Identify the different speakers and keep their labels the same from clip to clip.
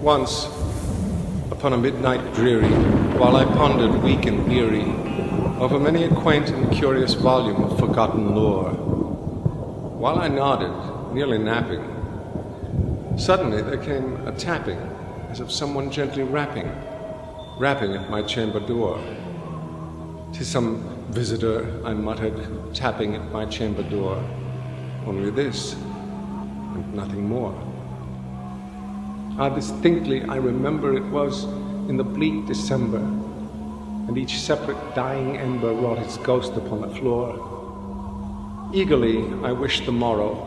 Speaker 1: Once, upon a midnight dreary, while I pondered weak and weary over many a quaint and curious volume of forgotten lore, while I nodded, nearly napping, suddenly there came a tapping, as of someone gently rapping at my chamber door. "'Tis some visitor," I muttered, tapping at my chamber door. Only this, and nothing more. Distinctly I remember it was in the bleak December, and each separate dying ember wrought its ghost upon the floor. Eagerly I wished the morrow.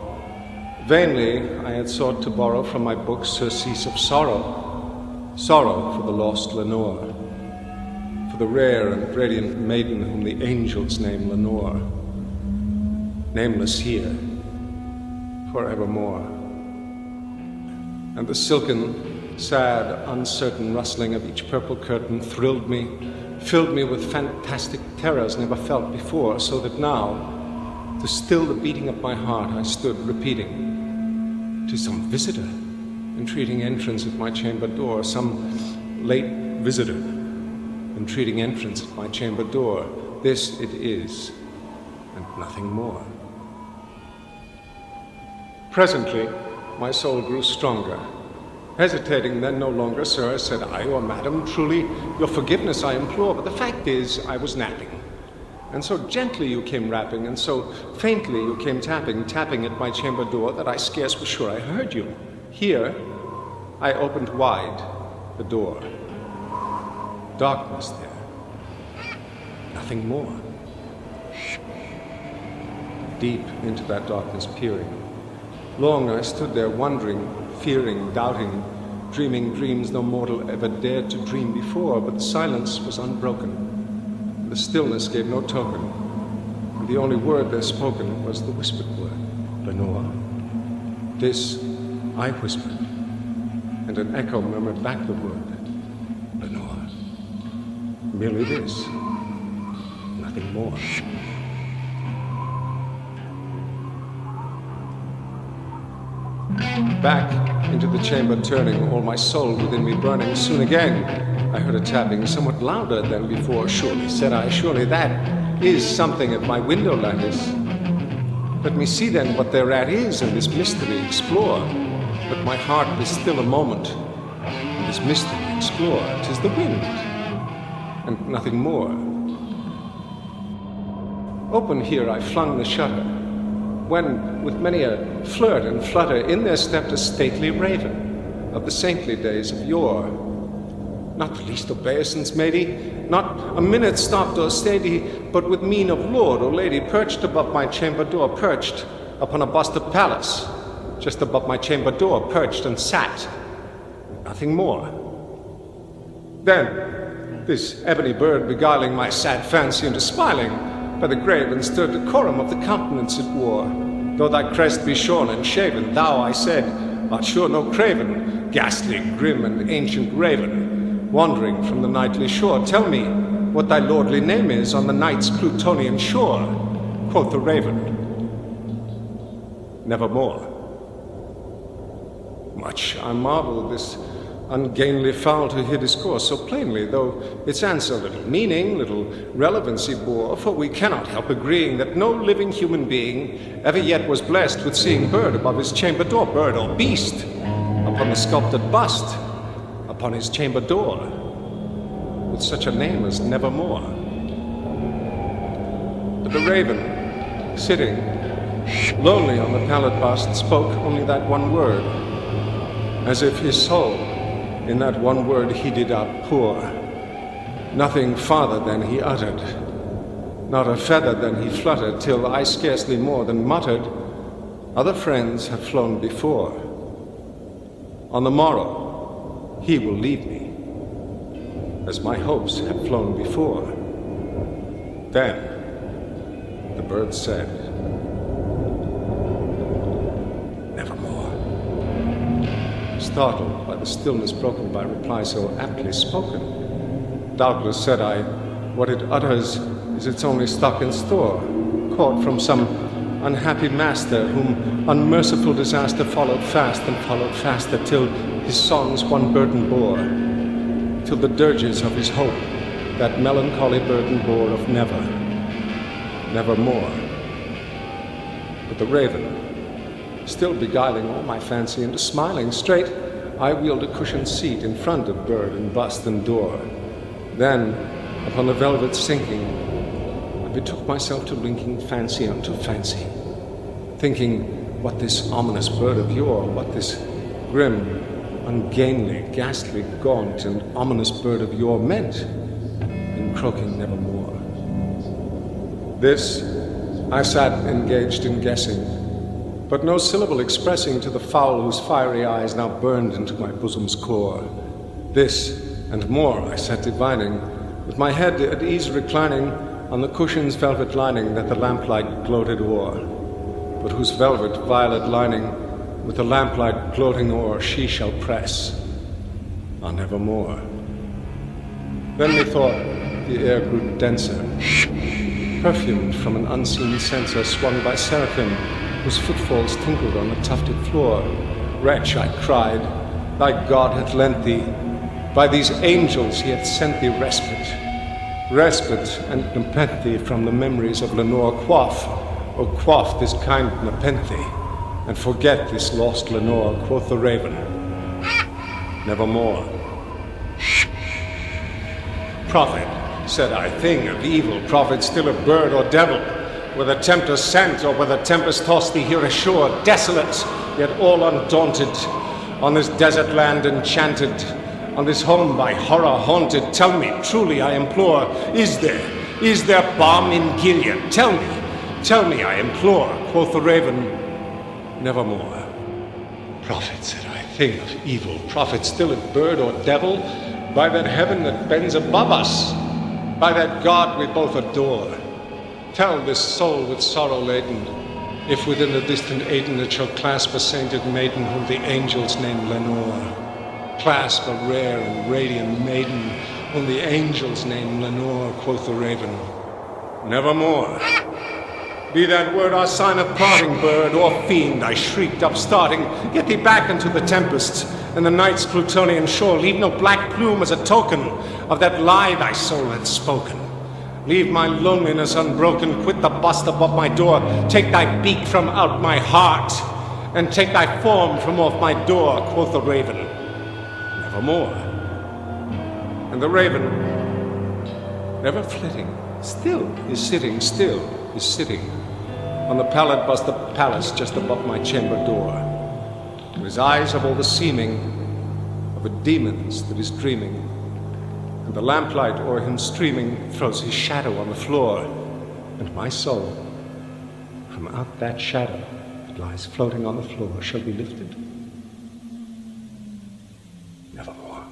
Speaker 1: Vainly I had sought to borrow from my books surcease of sorrow for the lost Lenore, for the rare and radiant maiden whom the angels name Lenore, nameless here, forevermore. And the silken, sad, uncertain rustling of each purple curtain thrilled me, filled me with fantastic terrors never felt before, so that now, to still the beating of my heart, I stood repeating, "'Tis some visitor, entreating entrance at my chamber door, some late visitor, entreating entrance at my chamber door. This it is, and nothing more." Presently, my soul grew stronger. Hesitating then no longer, "Sir," said I, "or madam, truly your forgiveness I implore, but the fact is I was napping. And so gently you came rapping, and so faintly you came tapping at my chamber door, that I scarce was sure I heard you. Here, I opened wide the door. Darkness there. Nothing more. Deep into that darkness peering. Long I stood there wondering, fearing, doubting, dreaming dreams no mortal ever dared to dream before, but the silence was unbroken. The stillness gave no token, and the only word there spoken was the whispered word, "Lenore." This I whispered, and an echo murmured back the word, "Lenore." Merely this, nothing more. Back into the chamber turning, all my soul within me burning, soon again I heard a tapping, somewhat louder than before. "Surely," said I, "surely that is something at my window lattice. Let me see then what thereat is, and this mystery explore. Let my heart be still a moment, and this mystery explore. 'Tis the wind, and nothing more." Open here I flung the shutter, when, with many a flirt and flutter, in there stepped a stately raven of the saintly days of yore. Not the least obeisance made he, not a minute stopped or stayed he, but with mien of lord or lady, perched above my chamber door, perched upon a bust of Pallas, just above my chamber door, perched and sat, nothing more. Then, this ebony bird beguiling my sad fancy into smiling, by the grave and stir decorum of the countenance it wore. "Though thy crest be shorn and shaven, thou," I said, "art sure no craven, ghastly, grim, and ancient raven, wandering from the nightly shore. Tell me what thy lordly name is on the night's Plutonian shore." Quoth the raven, "Nevermore." Much I marveled this ungainly fowl to hear discourse so plainly, though its answer little meaning, little relevancy bore, for we cannot help agreeing that no living human being ever yet was blessed with seeing bird above his chamber door, bird or beast, upon the sculptured bust, upon his chamber door, with such a name as Nevermore. But the raven, sitting lonely on the pallid bust, spoke only that one word, as if his soul in that one word he did outpour. Nothing farther than he uttered, not a feather than he fluttered, till I scarcely more than muttered, "Other friends have flown before. On the morrow he will leave me, as my hopes have flown before." Then the bird said, startled by the stillness broken by reply so aptly spoken. "Doubtless," said I, "what it utters is its only stock and store, caught from some unhappy master whom unmerciful disaster followed fast and followed faster, till his songs one burden bore, till the dirges of his hope that melancholy burden bore of never, nevermore. But the raven, still beguiling all my fancy into smiling straight, I wheeled a cushioned seat in front of bird and bust and door. Then, upon the velvet sinking, I betook myself to linking fancy unto fancy, thinking what this ominous bird of yore, what this grim, ungainly, ghastly, gaunt, and ominous bird of yore meant in croaking nevermore. This I sat engaged in guessing, but no syllable expressing to the fowl whose fiery eyes now burned into my bosom's core. This and more I sat divining, with my head at ease reclining on the cushion's velvet lining that the lamplight gloated o'er, but whose velvet violet lining with the lamplight gloating o'er she shall press on nevermore. Then methought the air grew denser, perfumed from an unseen censer swung by seraphim whose footfalls tinkled on the tufted floor. Wretch, I cried, thy God hath lent thee, by these angels he hath sent thee respite and nepenthe from the memories of Lenore. Quaff this kind nepenthe, and forget this lost Lenore, quoth the raven, nevermore. Prophet, said I, thing of evil, prophet, still a bird or devil, whether tempter sent or whether tempest tossed thee here ashore, desolate, yet all undaunted, on this desert land enchanted, on this home by horror haunted. Tell me, truly I implore, is there balm in Gilead? Tell me, I implore, quoth the raven, nevermore. Prophet, said I, thing of evil, prophet, still a bird or devil, by that heaven that bends above us, by that God we both adore, tell this soul with sorrow laden, if within the distant Aden it shall clasp a sainted maiden whom the angels name Lenore. Clasp a rare and radiant maiden whom the angels name Lenore, quoth the raven, nevermore. Be that word our sign of parting, bird or fiend, I shrieked, upstarting. Get thee back into the tempest and the night's Plutonian shore. Leave no black plume as a token of that lie thy soul hath spoken. Leave my loneliness unbroken, quit the bust above my door. Take thy beak from out my heart, and take thy form from off my door, quoth the raven, nevermore. And the raven, never flitting, still is sitting, on the pallid bust of palace just above my chamber door. To his eyes have all the seeming of a demon's that is dreaming, and the lamplight o'er him streaming throws his shadow on the floor, and my soul, from out that shadow that lies floating on the floor, shall be lifted nevermore.